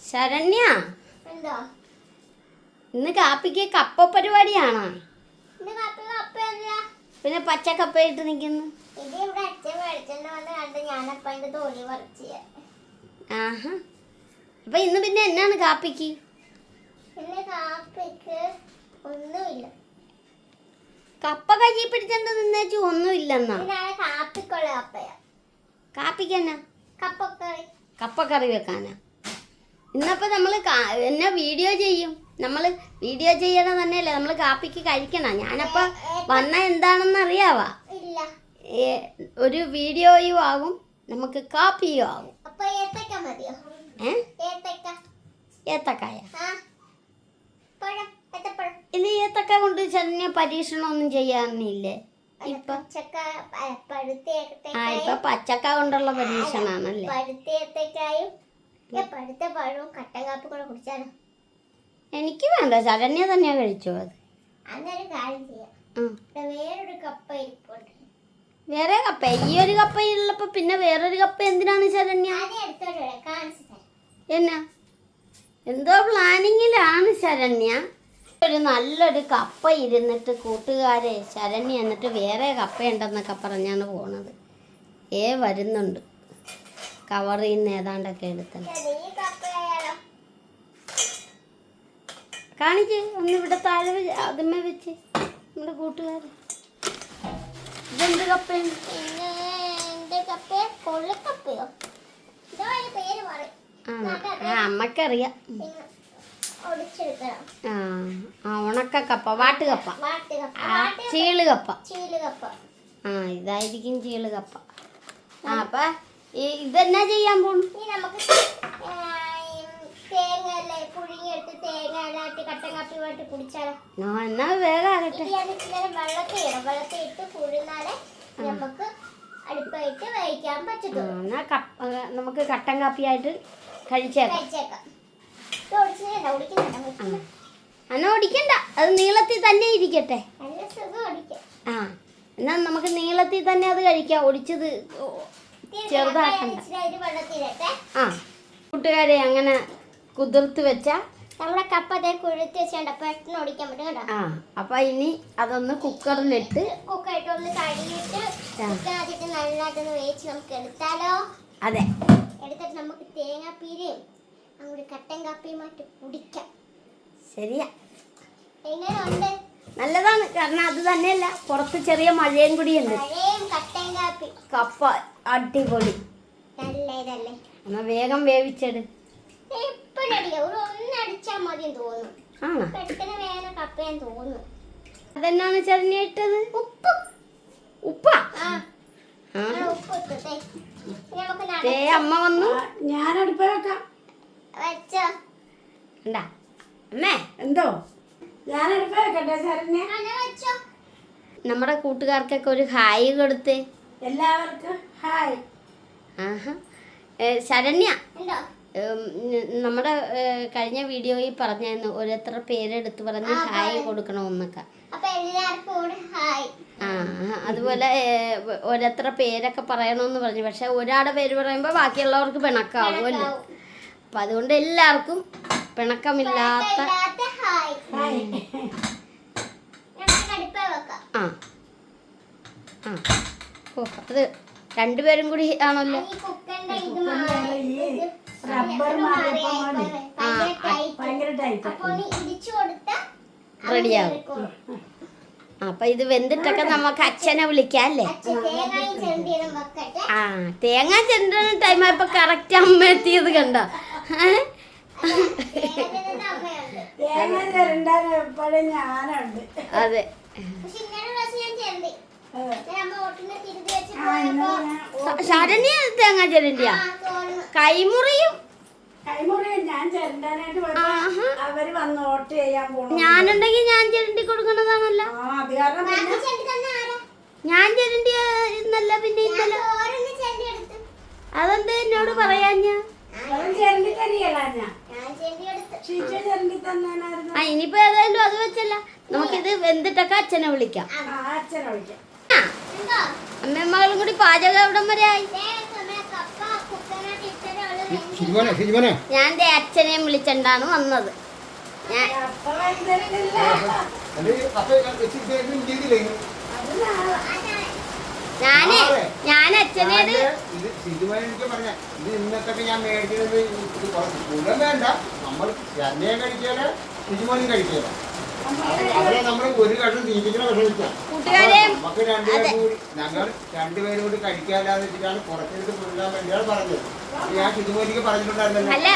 ശരണ്യ, എന്തോ ഇന്ന് കാപ്പിക്ക് കപ്പ പരിപാടിയാണോ? ഇന്ന് കാപ്പി കപ്പയല്ല, പിന്നെ പച്ചക്കപ്പയിട്ട് നിൽക്കുന്നു. ഇത് ഇവിടെ അച്ഛൻ മേടിച്ചോണ്ട് വന്ന് കണ്ട് ഞാനപ്പ അതിന്റെ തൊലി പറിച്ച്. ആഹാ, അപ്പൊ ഇന്ന് പിന്നെ എന്നാണ് കാപ്പിക്ക്? ഇന്ന് കാപ്പിക്ക് ഒന്നുമില്ല. കപ്പ കയ്യിൽ പിടിച്ചോണ്ട് നിന്നേച്ചു ഒന്നുമില്ലെന്നാ? ഇതാണ് കാപ്പിക്കുള്ള കപ്പയാ. കാപ്പിക്ക് എന്നാ? കപ്പക്കറി. കപ്പക്കറി വെക്കാനാ? ഇന്നപ്പോൾ നമ്മൾ എന്നാ വീഡിയോ ചെയ്യും? നമ്മൾ വീഡിയോ ചെയ്യണം തന്നെയല്ലേ നമ്മൾ കാപ്പിക്ക് കഴിക്കണം. ഞാനപ്പോൾ വന്ന എന്താണെന്ന് അറിയാവാ? ഇല്ല. ഒരു വീഡിയോയും ആകും, നമുക്ക് കാപ്പിയും ആകും. അപ്പൊ ഏത്തക്ക മതിയോ? ഏത്തക്ക. ഏത്തക്കായ? പഴം, ഏത്തപ്പഴം. ഇനി ഏത്തക്ക കൊണ്ട് ചെറിയ പരീക്ഷണമൊന്നും ചെയ്യാനില്ലേ ഇപ്പൊ? ഇപ്പൊ പച്ചക്ക കൊണ്ടുള്ള പരീക്ഷണാണല്ലേ? പഴുത്ത ഏത്തക്കായും പഴുത്ത പഴവും കട്ടൻ കാപ്പി കൂടെ കുടിച്ചാലോ? എനിക്ക് വേണ്ട, ശരണ്യ തന്നെയാ കഴിച്ചോ അത്. അന്നൊരു കാര്യം ചെയ്യാം, വേറൊരു കപ്പ ഇരിപ്പുണ്ട്. വേറെ കപ്പ? ഈ ഒരു കപ്പ ഉള്ളപ്പോ പിന്നെ വേറൊരു കപ്പ എന്തിനാണ് ശരണ്യ? എന്നാ എന്തോ പ്ലാനിങ്ങിലാണ് ശരണ്യ. ഒരു നല്ലൊരു കപ്പ ഇരുന്നിട്ട് കൂട്ടുകാരെ ശരണ്യ എന്നിട്ട് വേറെ കപ്പയുണ്ടെന്നൊക്കെ പറഞ്ഞാണ് പോണത്. വരുന്നുണ്ട് കവറിൽ നിന്ന് ഏതാണ്ടൊക്കെ എടുത്തത്. കാണിച്ച് ഒന്ന് ഇവിടെ താഴെ അതുമ്മേ വെച്ച് നമ്മുടെ കൂട്ടുകാർ. ഇതെന്ത് കപ്പയാണ്? അമ്മക്കറിയാം. ഉണക്ക കപ്പ, വാട്ടുകപ്പ, ചീള് കപ്പ. ഇതായിരിക്കും ചീള് കപ്പ. അപ്പൊ ഇതെന്നാ ചെയ്യാൻ പോണു? എന്നാ വേഗം ആകട്ടെ. നമുക്ക് കട്ടൻ കാപ്പിയായിട്ട് കഴിച്ചേക്കാം. എന്നാ ഓടിക്കണ്ട, അത് നീളത്തിൽ തന്നെ ഇരിക്കട്ടെ. എന്നാ നമുക്ക് നീളത്തിൽ തന്നെ അത് കഴിക്കാം, ഒടിച്ചത് ചെറുതാക്കണ്ട. കൂട്ടുകാരെ അങ്ങനെ കുതിർത്ത് വെച്ചാ നമ്മളെ കപ്പ അതേ കുഴുത്തി വെച്ചാൽ പെട്ടെന്ന് ഓടിക്കാൻ പറ്റും കേട്ടോ. അപ്പൊ ഇനി അതൊന്ന് കുക്കറിലിട്ട് കുക്കറിട്ടൊന്ന് കഴുകിയിട്ട് കുക്കറിനകത്തിട്ട് നല്ലതായിട്ടൊന്ന് വേവിച്ച് നമുക്ക് എടുത്താലോ? അതെ, എടുത്തിട്ട് നമുക്ക് തേങ്ങാപ്പീരയും അങ്ങോട്ട് കട്ടൻ കാപ്പിയുമായിട്ട് കുടിക്കാം. ശരിയാ, എങ്ങനെയുണ്ട്? നല്ലതാണ്. കാരണം അത് തന്നെയല്ല, പുറത്ത് ചെറിയ മഴയും കൂടിയുണ്ട്. കട്ടൻ കാപ്പി കപ്പ അടിപൊളി. നല്ല ഇതല്ലേ? എന്നാ വേഗം വേവിച്ചെടു. ഒന്നടിച്ചാൽ മതി തോന്നുന്നു. പെട്ടെന്ന് വേഗം കപ്പയാൻ തോന്നുന്നു. അതെന്നാണ് ചരഞ്ഞ ഇട്ടത്? ഉപ്പ്. ഉപ്പാ? ഉപ്പ്. അമ്മ വന്നു, ഞാൻ അടുപ്പ വെക്കാം. വെച്ചോ അമ്മേ? എന്തോ ഞാൻ അടുപ്പ വെക്കട്ടെ ശരണ്യ? വെച്ചോ. നമ്മുടെ കൂട്ടുകാർക്കൊക്കെ ഒരു ഹായ് കൊടുത്തേ. എല്ലാവർക്കും ഹായ്. ശരണ്യ, നമ്മുടെ കഴിഞ്ഞ വീഡിയോയിൽ പറഞ്ഞായിരുന്നു ഓരോരുത്തരുടെ പേരെടുത്ത് പറഞ്ഞ് ഹായ് കൊടുക്കണമെന്നൊക്കെ. അതുപോലെ ഓരോരുത്തരുടെ പേരൊക്കെ പറയണമെന്ന് പറഞ്ഞു. പക്ഷെ ഒരാളുടെ പേര് പറയുമ്പോൾ ബാക്കിയുള്ളവർക്ക് പിണക്കാവുമല്ലോ. അപ്പം അതുകൊണ്ട് എല്ലാവർക്കും പിണക്കമില്ലാത്ത അത് രണ്ടുപേരും കൂടി ആണല്ലോ. റെഡിയാവും. അപ്പൊ ഇത് വെന്തിട്ടൊക്കെ നമുക്ക് അച്ഛനെ വിളിക്കാം അല്ലേ? തേങ്ങ ചെരണ്ടുന്ന ടൈം ആയപ്പോ കറക്റ്റ് അമ്മ എത്തിയത് കണ്ട. അതെ, ശരണ്യ തേങ്ങ ചെരണ്ടിയാ? കൈമുറിയും ഞാനുണ്ടെങ്കിൽ ഞാൻ ചെരണ്ടി കൊടുക്കണതാണല്ലോ. ഞാൻ ചെരണ്ടി ഇന്നല്ല പിന്നെ ഇന്നലെ. അതെന്താ എന്നോട് പറയാഞ്ഞ? ഇനിയിപ്പോ ഏതായാലും അത് വെച്ചല്ല, നമുക്കിത് വെന്തിട്ടൊക്കെ അച്ഛനെ വിളിക്കാം. അമ്മമ്മകളും കൂടി പാചകം എവിടം വരെ ആയി? ശിജുമോനെ ഞാൻ ദേ അച്ഛനെയും വിളിച്ചണ്ടാണ് വന്നത്. ഞാൻ ഞാൻ അച്ഛനോട് ഇത് ശിജുമോനെ എനിക്ക് പറഞ്ഞ ഇത് ഇന്നത്തൊക്കെ ഞാൻ മേടിക്കുന്നത് ഇത് മുഴുവൻ വേണ്ട. നമ്മൾ എണ്ണയും കഴിക്കാല ശിജുമോനും കഴിക്കാല. അവരെ നമ്മൾ ഒരു കഷ്ണം തീറ്റിക്കുന്ന വിഷമിക്കാം. നമുക്ക് രണ്ടുപേരും കൂടി ഞങ്ങൾ രണ്ടുപേരും കൂടി കഴിക്കാല്ലാന്ന് വെച്ചിട്ടാണ് പുറത്തെടുത്ത് കൊല്ലാൻ വേണ്ടിയാണ് പറഞ്ഞത്. ഞാൻ ശിജുമോനിക്ക് പറഞ്ഞിട്ടുണ്ടായിരുന്നല്ലോ. അല്ല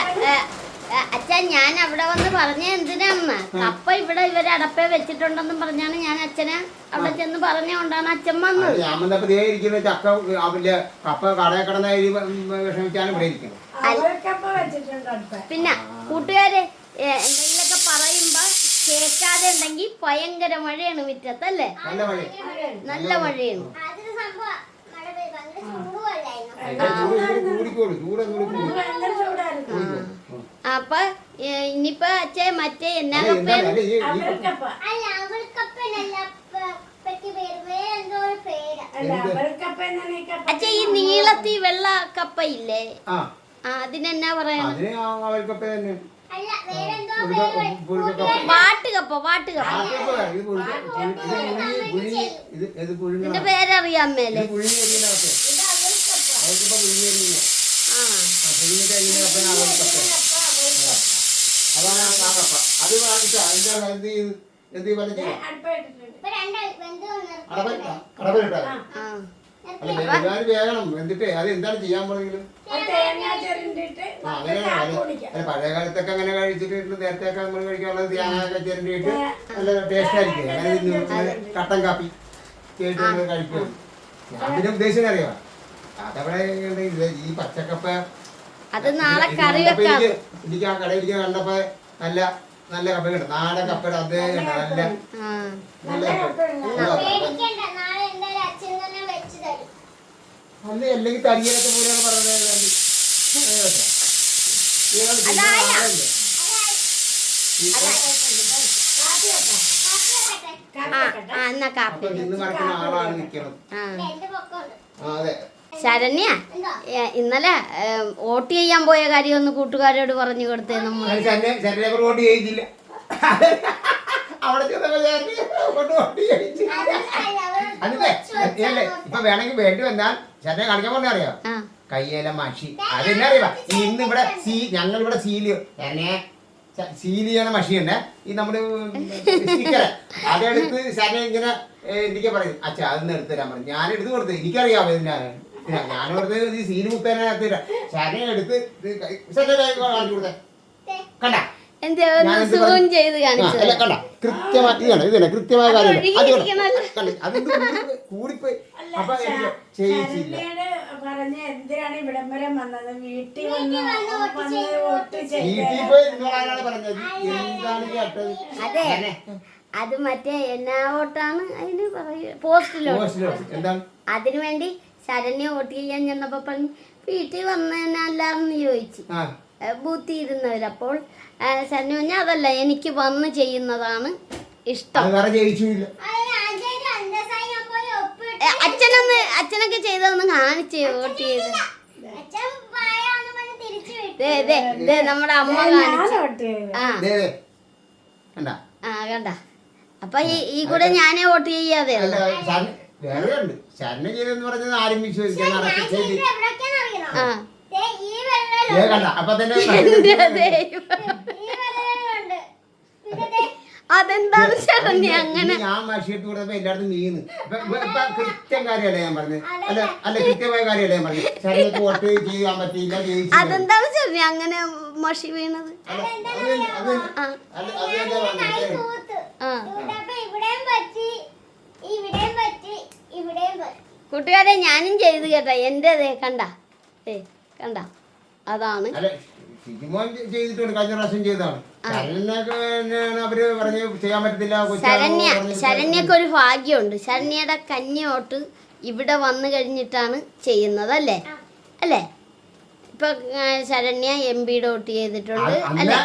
അച്ഛൻ ഞാൻ അവിടെ വന്ന് പറഞ്ഞ എന്തിനാന്ന് കപ്പ ഇവിടെ ഇവര് അടപ്പേ വെച്ചിട്ടുണ്ടെന്നും പറഞ്ഞാണ് ഞാൻ അച്ഛനെ അവിടെ ചെന്ന് പറഞ്ഞുകൊണ്ടാണ് അച്ഛൻ വന്നത്. ഞാൻ വന്നപ്പോ ദേ ഇരിക്കുന്ന ചക്ക അവല് കപ്പ കടയിൽ കിടന്ന വിഷമിച്ചാണ് ഇവിടെ ഇരിക്കുന്നത്. പിന്നെ കൂട്ടുകാരെ എന്തെങ്കിലുമൊക്കെ പറയുമ്പോ കേൾക്കാതെ ഉണ്ടെങ്കിൽ ഭയങ്കര മഴയാണ് മുറ്റത്തല്ലേ? നല്ല മഴ നല്ല മഴയാണ്. അതൊരു സംഭവം മഴ പെയ്ത് ഭയങ്കര ചൂടുമല്ലായിരുന്നു. അപ്പൊ ഇനിയിപ്പോ അച്ഛൻ മറ്റേ എന്നാ കപ്പയാണ്? അല്ല അവൾക്കപ്പനല്ല അപ്പയ്ക്ക് പേര് വേറെ എന്തോ ഒരു പേരാ. അച്ഛൻ ഈ നീളത്തി വെള്ള കപ്പ ഇല്ലേ അതിനെന്നാ പറയണ? അല്ല വേറെ എന്തോ പേര് വാട്ടുകപ്പ. എന്റെ പേരറിയാൻ മേലെ. വേഗണം എന്നിട്ട് അത് എന്താണ് ചെയ്യാൻ പോണെങ്കിലും പഴയ കാലത്തൊക്കെ അങ്ങനെ കഴിച്ചിട്ട് നേരത്തെ ഒക്കെ നമ്മൾ കഴിക്കാനുള്ളത് തേങ്ങ ചിരണ്ടിയിട്ട് നല്ല ടേസ്റ്റ് ആയിരിക്കും. അങ്ങനെ കട്ടൻ കാപ്പി കേട്ട് കഴിക്കും. അതിന്റെ ഉദ്ദേശം അറിയാം. അതവിടെ ഈ പച്ചക്കപ്പ അത് നാളെ കറി വെക്കാം. എനിക്ക് ആ കടയിൽ കണ്ടപ്പോ നല്ല നല്ല കപ്പ കിട്ടും. നാടൻ കപ്പയുടെ അതേ നല്ല നല്ല അല്ല അല്ലെങ്കിൽ തരിയലൊക്കെ പോലെയാണ് പറഞ്ഞത്. ഇന്ന് നടക്കുന്ന ആളാണ് നിൽക്കുന്നത്. അതെ ശരണ്യ ഇന്നലെ വോട്ട് ചെയ്യാൻ പോയ കാര്യം ഒന്ന് കൂട്ടുകാരോട് പറഞ്ഞു കൊടുത്തേ. നമ്മൾ വോട്ട് ചെയ്യിച്ചില്ല. അവിടെ അല്ലേ ഇപ്പൊ വേണമെങ്കിൽ വേണ്ടി വന്നാൽ ശരണ്യ കാണിക്കാൻ പോലെ അറിയാം. കയ്യേല മഷി അതെന്നാ അറിയാ. ഇന്ന് ഇവിടെ ഞങ്ങളിവിടെ സീൽ ചെയ്യണ മഷിയുണ്ട്. ഈ നമ്മുടെ അതെടുത്ത് ശരണ്യ ഇങ്ങനെ എനിക്ക് പറയും അച്ഛാ അതൊന്ന് എടുത്തു തരാൻ പറഞ്ഞു. ഞാൻ എടുത്ത് കൊടുത്തു. എനിക്കറിയാം ഞാനോടത്ത് ഈ സീല് കുത്താനകത്ത് ശരണ്യ എടുത്ത് കാണിച്ചു കൊടുത്തേ. കണ്ട കൃത്യമായ കൂടിപ്പോയി. അപ്പൊ ചെയ്യിച്ചില്ല. എന്തിനാണ് ഇവിടം വരെ വന്നത്? വീട്ടിൽ അതെ അത് മറ്റേ എന്നാ വോട്ടാണ് അതിന് പറയുക പോസ്റ്റിലോട്ട്. അതിനു വേണ്ടി ശരണ്യ വോട്ട് ചെയ്യാൻ ചെന്നപ്പോ പറഞ്ഞു വീട്ടിൽ വന്നല്ലാന്ന് ചോദിച്ചു ബൂത്തിൽ ഇരുന്നവര്. അപ്പോൾ ശരണ്യ പറഞ്ഞ അതല്ല എനിക്ക് വന്ന് ചെയ്യുന്നതാണ് ഇഷ്ടം. അച്ഛനൊക്കെ ചെയ്തതൊന്ന് കാണിച്ചേ വോട്ട് ചെയ്ത്. നമ്മുടെ അമ്മ കാണിച്ചു. കണ്ട അപ്പൊ ഈ കൂടെ ഞാനേ വോട്ട് ചെയ്യാതെ ശരണ്യ ചെയ്തെന്ന് പറഞ്ഞത് ആരും വിശ്വസിക്കാൻ അപ്പൊ തന്നെ അതെന്താണ് ശരണ്യ അങ്ങനെ? ഞാൻ മഷിയിട്ട് കൊടുത്തപ്പോ എല്ലായിടത്തും നീന്ന് കൃത്യം കാര്യമല്ലേ ഞാൻ പറഞ്ഞത്. അല്ല കൃത്യമായ കാര്യമല്ലേ ഞാൻ പറഞ്ഞത്. ശരണ്യക്ക് വോട്ട് ചെയ്യാൻ പറ്റിയില്ല. അതെന്താണ് ശരണ്യ അങ്ങനെ മഷി വീണത്? കൂട്ടുകാരെ ഞാനും ചെയ്ത് കേട്ടാ. എന്റെ കണ്ട കണ്ട അതാണ് ചെയ്തിട്ടുണ്ട്. കഴിഞ്ഞ പ്രാവശ്യം ചെയ്തതാണ്. അവര് പറഞ്ഞ് ചെയ്യാൻ പറ്റത്തില്ല. ശരണ്യക്ക് ഒരു ഭാഗ്യമുണ്ട്. ശരണ്യയുടെ കന്യോട്ട് ഇവിടെ വന്നു കഴിഞ്ഞിട്ടാണ് ചെയ്യുന്നത് അല്ലേ? അല്ലേ? ഇപ്പൊ ശരണ്യ MP വോട്ട് ചെയ്തിട്ടുണ്ട് അല്ലെ?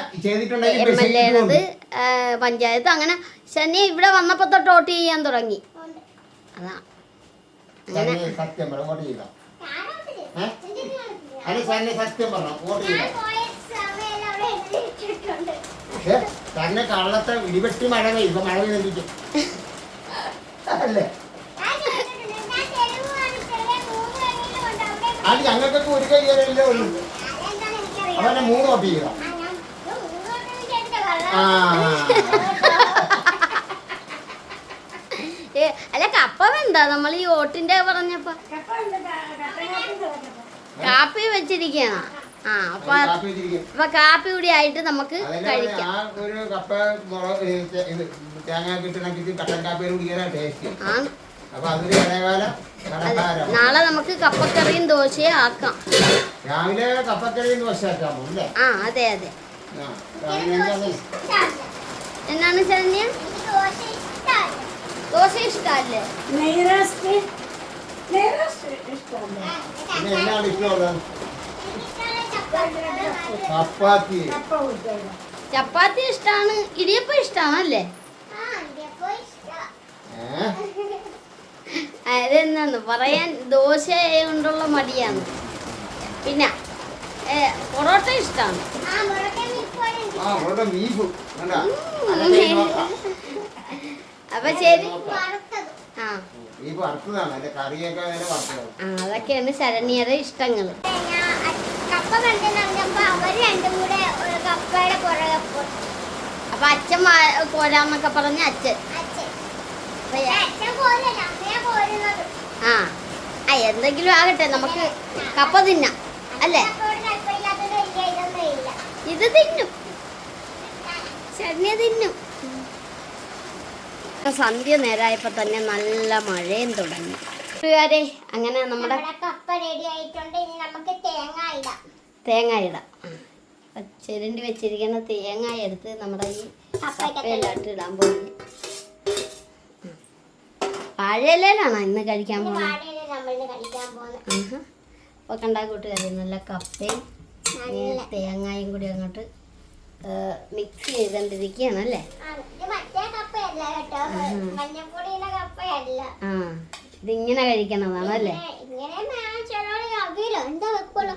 MLA പഞ്ചായത്ത് അങ്ങനെ ശരണ്യ ഇവിടെ വന്നപ്പോ തൊട്ട് വോട്ട് ചെയ്യാൻ തുടങ്ങി. അതാ അങ്ങനെ അത് തന്നെ സത്യം പറഞ്ഞു വോട്ട് ഞാൻ ചെയ്യില്ല. പോയ സമയം അവിടെ എഴുതിയിട്ടിട്ടുണ്ട്. പക്ഷേ തന്നെ കള്ളത്തെ ഇടിവെട്ടി മഴ പെയ്യും. ഇപ്പൊ മഴ പെയ്തിരിക്കും അല്ലേ? ഞാൻ ചെയ്തിട്ടുണ്ട്. ഞാൻ തെരുവ് കാണിച്ചതേ 3 കയ്യിലും ഉണ്ട്. അവിടെ അത് ഞങ്ങൾക്കൊക്കെ ഒരു കയ്യല്ലേ ഉള്ളൂ. അതെന്താണെന്ന് എനിക്കറിയാം. അവനെ 3 വോട്ട് ചെയ്യുക. ആ, ഞാൻ ഇത് 3 വട്ടം കേട്ടിട്ട് കള്ളം. അല്ല കപ്പ എന്താ നമ്മൾ ഈ ഓട്ടിന്റെ പറഞ്ഞപ്പോ കപ്പ ഉണ്ട്, കട്ടൻ കാപ്പി തിളക്കട്ടെ. കാപ്പി വെച്ചിരിക്കണ ആ അപ്പൊ കാപ്പി വെച്ചിരിക്കും. അപ്പൊ കാപ്പി കൂടി ആയിട്ട് നമുക്ക് അതന്നെ കഴിക്കാം. ആ ഒരു കപ്പ ഇത് തേങ്ങ കിട്ടണമെങ്കിൽ കട്ടൻ കാപ്പിയിൽ കുടിക്കാനാ ടേസ്റ്റ്. ആണ് അപ്പൊ അതൊരു ഇടകാല കടക്കാരം. നാളെ നമുക്ക് കപ്പക്കറിയും ദോശയും ആക്കാം. രാവിലെ കപ്പക്കറിയും ദോശയാക്കാൻ പോകും അല്ലേ? ആ അതെ അതെ. ആ, രാവിലെ എന്താണ്? ഇഷ്ടമല്ല. എന്നാണ് ശരണ്യ? എനിക്ക് ദോശ ഇഷ്ടമല്ല. ദോശ ഇഷ്ടല്ലേ? നെയ് റോസ്റ്റ് ഇഷ്ടമല്ലേ? പിന്നെ എന്നാണ് ഇഷ്ടമുള്ളത്? എനിക്കിഷ്ടമുള്ള ചപ്പാത്തി. ചപ്പാത്തി. കപ്പ കൂട്ടിയത്. ചപ്പാത്തി ഇഷ്ടാണ്, ഇടിയപ്പം ഇഷ്ടാണല്ലേ? ആ, ഇടിയപ്പം ഇഷ്ടം. അതെന്നാന്ന് പറയാൻ ദോശ കൊണ്ടുള്ള മടിയാണ്. പിന്നെ പൊറോട്ട ഇഷ്ടാണ്. ആ, മുളക് ബീഫ് പോലെ എനിക്ക് ആ ഇവിടെ ബീഫ് കണ്ടാ? അപ്പൊ ശരി. വറുത്തത്. ആ ബീഫ് വറുത്തതാണ്. അതിന്റെ കറിയൊക്കെ അതിന്റെ വറുത്തതാണ്. ആ അതൊക്കെയാണ് ശരണ്യയുടെ ഇഷ്ടങ്ങള്. ഞാൻ കപ്പ കണ്ടെന്നറിഞ്ഞപ്പോ അവര് രണ്ടും കൂടെ ഒരു കപ്പയുടെ പുറകെ പോയി. അപ്പൊ അച്ഛൻ കോരാന്നൊക്കെ പറഞ്ഞ അച്ഛൻ. അച്ഛൻ അപ്പൊ ഞാൻ- അച്ഛൻ പോരല്ല, അമ്മയാ പോരുന്നത്. ആ ആ എന്തെങ്കിലും ആകട്ടെ, നമുക്ക് കപ്പ തിന്നാം അല്ലേ? കപ്പയോട് താല്പര്യമില്ലാത്തത് വലിയ ഇതൊന്നും ഇല്ല. ഇത് തിന്നും, ശരണ്യ തിന്നും. സന്ധ്യ നേരായപ്പോ തന്നെ നല്ല മഴയും തുടങ്ങി. കൂട്ടുകാരെ അങ്ങനെ നമ്മുടെ നമ്മുടെ കപ്പ റെഡി ആയിട്ടുണ്ട്. ഇനി നമുക്ക് തേങ്ങ ഇടാം. തേങ്ങ ഇടാം. ചിരണ്ടി വെച്ചിരിക്കുന്ന തേങ്ങ എടുത്ത് നമ്മുടെ ഈ കപ്പയിലോട്ട് ഇടാൻ പോകുന്നു. വാഴയിലാണോ ഇന്ന് കഴിക്കാൻ ഇനി പോകുന്നത്? വാഴയില നമ്മളിന്ന് കഴിക്കാൻ പോകുന്നത്. അപ്പോൾ കണ്ടാ കൂട്ടുകാരെ നല്ല കപ്പയും തേങ്ങയും കൂടി അങ്ങോട്ട് മിക്സ് ചെയ്തോണ്ടിരിക്കുകയാണ് അല്ലേ? ഇത് മറ്റേ കപ്പയല്ല കേട്ടോ, മഞ്ഞപ്പൊടിയുടെ കപ്പയല്ല. ആ ഇതിങ്ങനെ കഴിക്കണതാണ് അല്ലേ? ഇങ്ങനെ ചിലവര് അവിയലോ എന്താ വെക്കുള്ളൂ,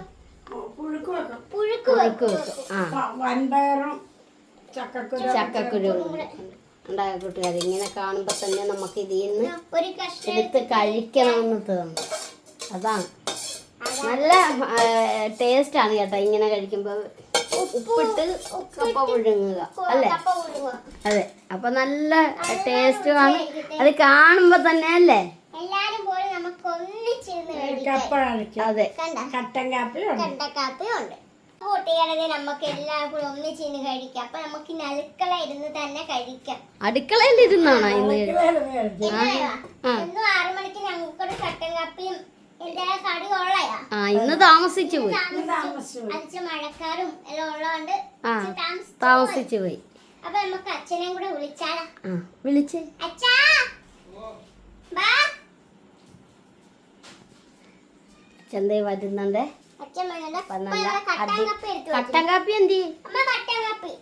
പുഴുക്ക് വെക്കും. പുഴുക്ക് വെക്കും. വെക്കും. ആ വൻപയറും ചക്കക്കുരു ഉണ്ടായ കൂട്ടുകാരെ ഇങ്ങനെ കാണുമ്പോൾ തന്നെ നമുക്ക് ഇതിൽ നിന്ന് ഒരു കഷ്ണം എടുത്ത് കഴിക്കണമെന്ന് തോന്നും. അതാണ് നല്ല ടേസ്റ്റാണ് കേട്ടോ ഇങ്ങനെ കഴിക്കുമ്പോൾ. ഉപ്പിട്ട് കപ്പ പുഴുങ്ങുക അല്ലേ? കപ്പ പുഴുങ്ങുക. അതെ, അപ്പൊ നല്ല ടേസ്റ്റുമാണ് അത് കാണുമ്പോ തന്നെ അല്ലേ? എല്ലാരും പോയി നമുക്ക് ഒന്നിച്ചിരുന്ന് കപ്പ കഴിക്കാം. കഴിക്കും. അതെ. കണ്ട കട്ടൻ കാപ്പിയും കണ്ടക്കാപ്പിയും ഉണ്ട്. കൂട്ടുകാരത് നമുക്ക് എല്ലാവരും കൂടി ഒന്നിച്ചിരുന്ന് കഴിക്കാം. അപ്പൊ നമുക്ക് ഇന്ന് അടുക്കള ഇരുന്ന് തന്നെ കഴിക്കാം. അടുക്കളയിലിരുന്നാണോ ഇന്ന്? എന്നും 6 മണിക്ക് ഞങ്ങൾക്കൊരു കട്ടൻ കാപ്പിയും എന്തായാലും കടി കൊള്ളയാ. ആ ഇന്ന് താമസിച്ചു പോയി. അച്ഛൻ മഴക്കാരും എല്ലാം ഉള്ളതുകൊണ്ട് ആ താമസിച്ചു. താമസിച്ചു പോയി. അപ്പൊ നമുക്ക് അച്ഛനെയും കൂടെ വിളിച്ചാലോ? ആ വിളിച്ചേ. അച്ഛാ ബാ. ചന്തേ വരുന്നുണ്ടേ. അച്ഛൻ വന്നിട്ട് അപ്പൊ അപ്പൊ നല്ല ഞങ്ങള് കട്ടൻ അടി കാപ്പി എടുത്തു വെച്ചു. കട്ടൻ കാപ്പി എന്തി? അമ്മ കട്ടൻ കാപ്പി.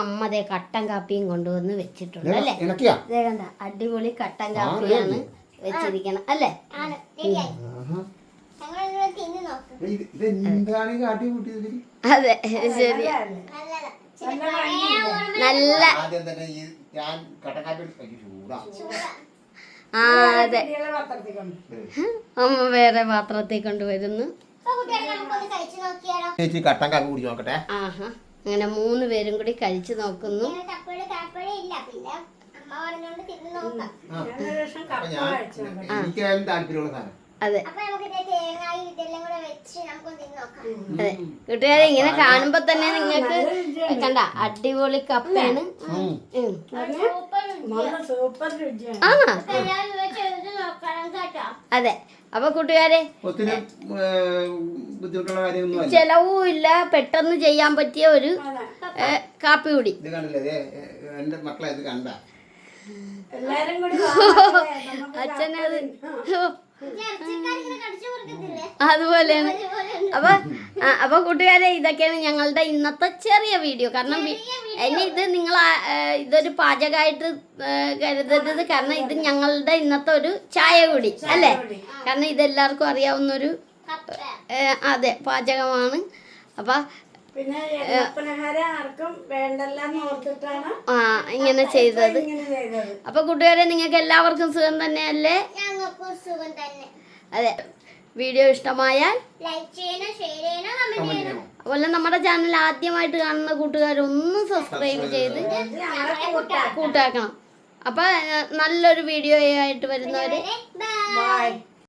അമ്മതേ കട്ടൻ കാപ്പിയും കൊണ്ടുവന്ന് വെച്ചിട്ടുണ്ട് അല്ലേ? ഇണക്കിയാ? ഇതേ കണ്ട അടിപൊളി കട്ടൻ കാപ്പിയാണ് വെച്ചിരിക്കണം അല്ലേ? ആണ് റെഡിയായി. ഞങ്ങൾ തിന്ന് നോക്കും. ഇതെന്താണ് കാട്ടി കൂട്ടിയത്? അതെ ശരിയാ. നല്ലതാ. ഇച്ചിരി പഴയ ഓർമ്മ നല്ല ആദ്യം തന്നെ ഈ ഞാൻ കട്ടക്കാപ്പി ചൂടാ. ചൂടാ. ആ അതെ. പത്രത്തിൽ കൊണ്ട് അമ്മ വേറെ പാത്രത്തിൽ കൊണ്ടുവരുന്നു. അപ്പൊ കുട്ടികളെ നമുക്കൊന്ന് കഴിച്ചു നോക്കിയാലോ? ചേച്ചി കട്ടൻ കാപ്പി കുടിച്ച് നോക്കട്ടെ. ആഹാ അങ്ങനെ 3 പേരും കൂടി കഴിച്ചു നോക്കുന്നു. ഞങ്ങൾ കപ്പയുടെ കാപ്പയുടെ ഇല്ല, പിന്നെ അമ്മ പറഞ്ഞോണ്ട് തിന്ന് നോക്കാം. ഞാനൊരു ദിവസം അപ്പൊ കപ്പ ഞാൻ കഴിച്ചു നോക്കാം. എനിക്കായാലും താല്പര്യമുള്ള സാധനം. അതെ അപ്പൊ നമുക്ക് തേങ്ങായും ഇതെല്ലാം കൂടെ വെച്ച് നമുക്കൊന്ന് തിന്ന് നോക്കാം. അതെ കൂട്ടുകാരെ ഇങ്ങനെ കാണുമ്പോ തന്നെ നിങ്ങൾക്ക് കണ്ട അടിപൊളി കപ്പയാണ്. ഉം. സൂപ്പർ രുചിയാ. നല്ല സൂപ്പർ രുചിയാണ്. ആ അപ്പൊ എല്ലാവരും ഇവിടെ ചെയ്ത് നോക്കണം കേട്ടോ. അതെ. അപ്പൊ കൂട്ടുകാരെ ഒത്തിരി ബുദ്ധിമുട്ടുള്ള കാര്യമൊന്നും അല്ല. ചെലവും ഇല്ല, പെട്ടെന്ന് ചെയ്യാൻ പറ്റിയ ഒരു അതെ. കാപ്പി കൂടി. ഇത് കണ്ടില്ലേ? എന്റെ മക്കളെ ഇത് കണ്ട എല്ലാരും കൂടി വാങ്ങാതെ നമുക്ക് അച്ഛനത് ഇറച്ചിക്കാരിങ്ങനെ കടിച്ചു കൊടുക്കത്തില്ലേ? അതുപോലെയാണ്. അപ്പൊ കൂട്ടുകാരെ ഇതൊക്കെയാണ് ഞങ്ങളുടെ ഇന്നത്തെ ചെറിയ വീഡിയോ. കാരണം ഇനി ഇത് നിങ്ങൾ ഇതൊരു പാചകമായിട്ട് കരുതരുത്. കാരണം ഇത് ഞങ്ങളുടെ ഇന്നത്തെ ഒരു ചായ കൂടി അല്ലേ? കാരണം ഇതെല്ലാവർക്കും അറിയാവുന്നൊരു അതെ പാചകമാണ്. അപ്പം പിന്നെ എണ്ണപ്പലഹാരം ആർക്കും വേണ്ടല്ലെന്ന് ഓർത്തിട്ടാണ് ഇങ്ങനെ ചെയ്തത്. ഇങ്ങനെ ചെയ്തത്. അപ്പൊ കൂട്ടുകാരെ, നിങ്ങൾക്ക് എല്ലാവർക്കും സുഖം തന്നെയല്ലേ? ഞങ്ങൾക്കും സുഖം തന്നെ. അതെ, വീഡിയോ ഇഷ്ടമായാൽ ലൈക്ക് ചെയ്യണം, ഷെയർ ചെയ്യണം, കമന്റ് ചെയ്യണം. അതുപോലെ നമ്മുടെ ചാനൽ ആദ്യമായിട്ട് കാണുന്ന കൂട്ടുകാരൊന്നും സബ്സ്ക്രൈബ് ചെയ്ത് കൂട്ടാക്കണം. അപ്പൊ നല്ലൊരു വീഡിയോ ആയിട്ട് വരുന്നവരെ ബൈ. ബൈ.